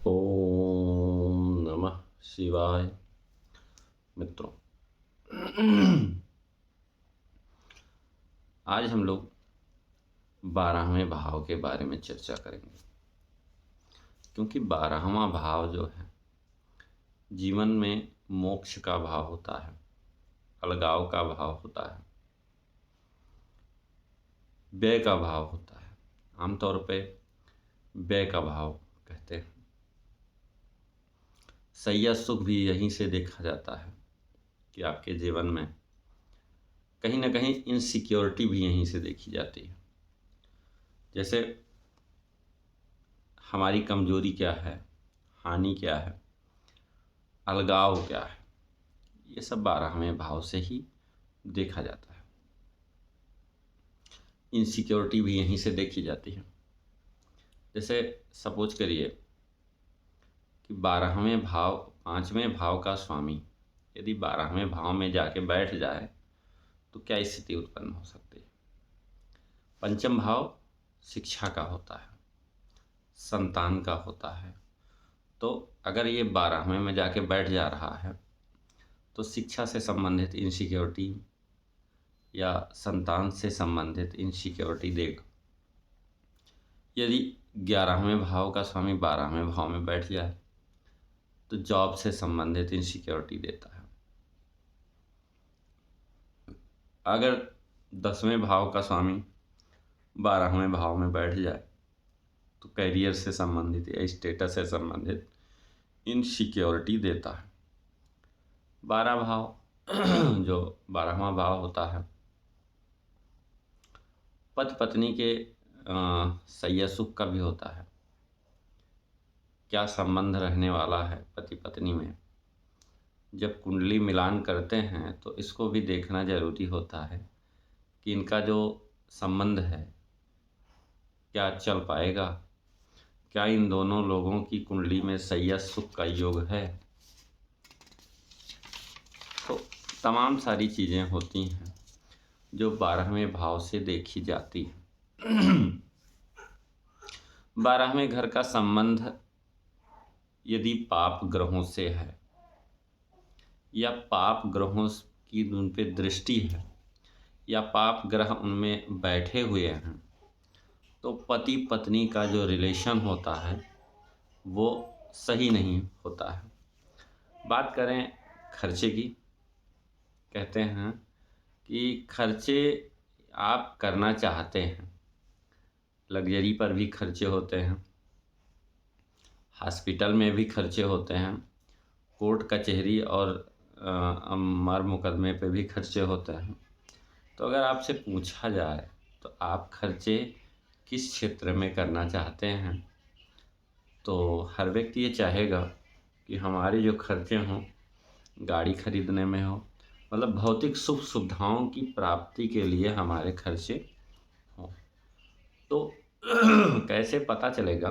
ओम नमः शिवाय। मित्रों, आज हम लोग 12वें भाव के बारे में चर्चा करेंगे, क्योंकि 12वां भाव जो है जीवन में मोक्ष का भाव होता है, अलगाव का भाव होता है, व्यय का भाव होता है। आमतौर पे व्यय का भाव कहते हैं। सैया सुख भी यहीं से देखा जाता है कि आपके जीवन में कहीं ना कहीं इनसिक्योरिटी भी यहीं से देखी जाती है। जैसे हमारी कमजोरी क्या है, हानि क्या है, अलगाव क्या है, ये सब 12वें भाव से ही देखा जाता है। इनसिक्योरिटी भी यहीं से देखी जाती है। जैसे सपोज करिए कि 12वें भाव 5वें भाव का स्वामी यदि 12वें भाव में जाके बैठ जाए तो क्या स्थिति उत्पन्न हो सकती है। पंचम भाव शिक्षा का होता है, संतान का होता है। तो अगर ये 12वें में जाके बैठ जा रहा है तो शिक्षा से संबंधित इनसिक्योरिटी या संतान से संबंधित इनसिक्योरिटी देगा। यदि 11वें भाव का स्वामी 12वें भाव में बैठ जाए तो जॉब से संबंधित इनसिक्योरिटी देता है। अगर 10वें भाव का स्वामी 12वें भाव में बैठ जाए तो कैरियर से संबंधित या स्टेटस से संबंधित इनसिक्योरिटी देता है। 12 भाव जो 12वां भाव होता है पति पत्नी के सैया सुख का भी होता है। क्या संबंध रहने वाला है पति पत्नी में। जब कुंडली मिलान करते हैं तो इसको भी देखना जरूरी होता है कि इनका जो संबंध है क्या चल पाएगा, क्या इन दोनों लोगों की कुंडली में सैया सुख का योग है। तो तमाम सारी चीज़ें होती हैं जो 12वें भाव से देखी जाती है। 12वें घर का संबंध यदि पाप ग्रहों से है या पाप ग्रहों की उन पे दृष्टि है या पाप ग्रह उनमें बैठे हुए हैं तो पति पत्नी का जो रिलेशन होता है वो सही नहीं होता है। बात करें खर्चे की, कहते हैं कि खर्चे आप करना चाहते हैं, लग्जरी पर भी खर्चे होते हैं, हॉस्पिटल में भी खर्चे होते हैं, कोर्ट कचहरी और मर मुकदमे पे भी खर्चे होते हैं। तो अगर आपसे पूछा जाए तो आप खर्चे किस क्षेत्र में करना चाहते हैं, तो हर व्यक्ति ये चाहेगा कि हमारे जो खर्चे हों गाड़ी खरीदने में हो, मतलब भौतिक सुख सुविधाओं की प्राप्ति के लिए हमारे खर्चे हों। तो कैसे पता चलेगा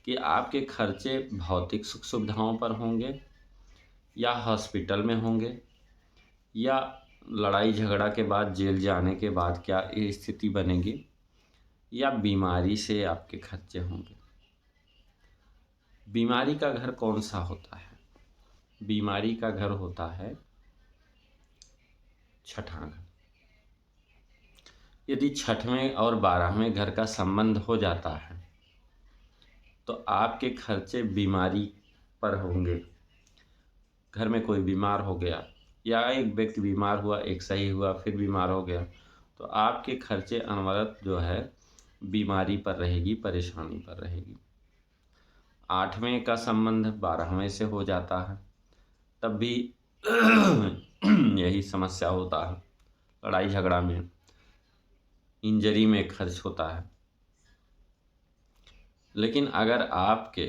कि आपके खर्चे भौतिक सुख सुविधाओं पर होंगे या हॉस्पिटल में होंगे या लड़ाई झगड़ा के बाद जेल जाने के बाद क्या ये स्थिति बनेगी या बीमारी से आपके खर्चे होंगे। बीमारी का घर कौन सा होता है? बीमारी का घर होता है छठा घर। यदि 6वें और 12वें घर का संबंध हो जाता है तो आपके खर्चे बीमारी पर होंगे। घर में कोई बीमार हो गया या एक व्यक्ति बीमार हुआ, एक सही हुआ, फिर बीमार हो गया, तो आपके खर्चे अनवरत जो है बीमारी पर रहेगी, परेशानी पर रहेगी। 8वें का संबंध 12वें से हो जाता है तब भी यही समस्या होता है। लड़ाई झगड़ा में, इंजरी में खर्च होता है। लेकिन अगर आपके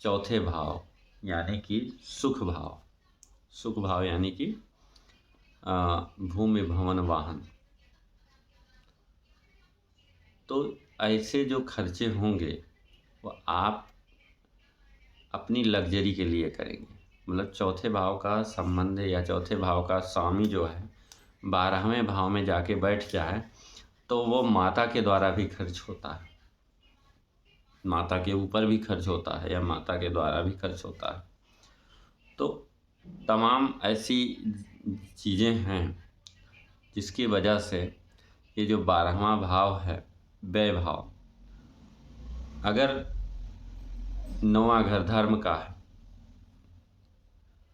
चौथे भाव यानी कि सुख भाव यानी कि भूमि भवन वाहन, तो ऐसे जो खर्चे होंगे वो आप अपनी लग्जरी के लिए करेंगे। मतलब चौथे भाव का संबंध या चौथे भाव का स्वामी जो है 12वें भाव में जाके बैठ जाए तो वो माता के द्वारा भी खर्च होता है। माता के ऊपर भी खर्च होता है या माता के द्वारा भी खर्च होता है। तो तमाम ऐसी चीज़ें हैं जिसकी वजह से ये जो 12वां भाव है, व्यय भाव, अगर 9वां घर धर्म का है,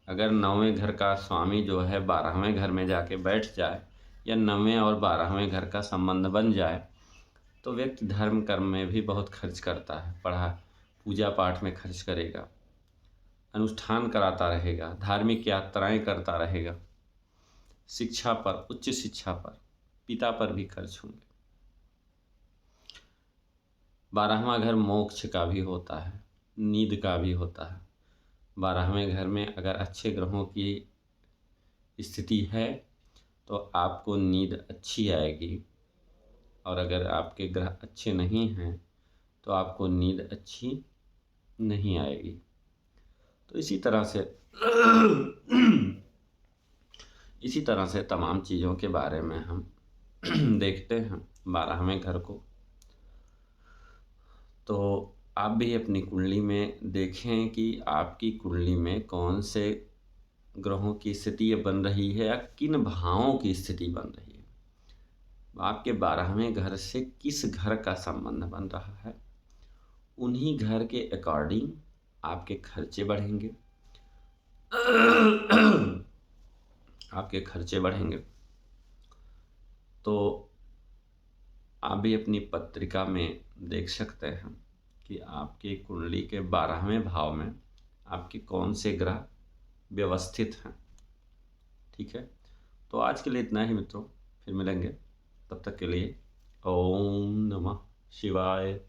अगर 9वें घर का स्वामी जो है 12वें घर में जाके बैठ जाए या 9वें और 12वें घर का संबंध बन जाए, तो व्यक्ति धर्म कर्म में भी बहुत खर्च करता है। पूजा पाठ में खर्च करेगा, अनुष्ठान कराता रहेगा, धार्मिक यात्राएं करता रहेगा, शिक्षा पर, उच्च शिक्षा पर, पिता पर भी खर्च होंगे। 12वां घर मोक्ष का भी होता है, नींद का भी होता है। 12वें घर में अगर अच्छे ग्रहों की स्थिति है तो आपको नींद अच्छी आएगी, और अगर आपके ग्रह अच्छे नहीं हैं तो आपको नींद अच्छी नहीं आएगी। तो इसी तरह से तमाम चीज़ों के बारे में हम देखते हैं 12वें घर को। तो आप भी अपनी कुंडली में देखें कि आपकी कुंडली में कौन से ग्रहों की स्थिति बन रही है या किन भावों की स्थिति बन रही है। आपके 12वें घर से किस घर का संबंध बन रहा है, उन्हीं घर के अकॉर्डिंग आपके खर्चे बढ़ेंगे। आपके खर्चे बढ़ेंगे। तो आप भी अपनी पत्रिका में देख सकते हैं कि आपकी कुंडली के 12वें भाव में आपके कौन से ग्रह व्यवस्थित हैं। ठीक है, तो आज के लिए इतना ही मित्रों, फिर मिलेंगे। तब तक के लिए ओम नमः शिवाय।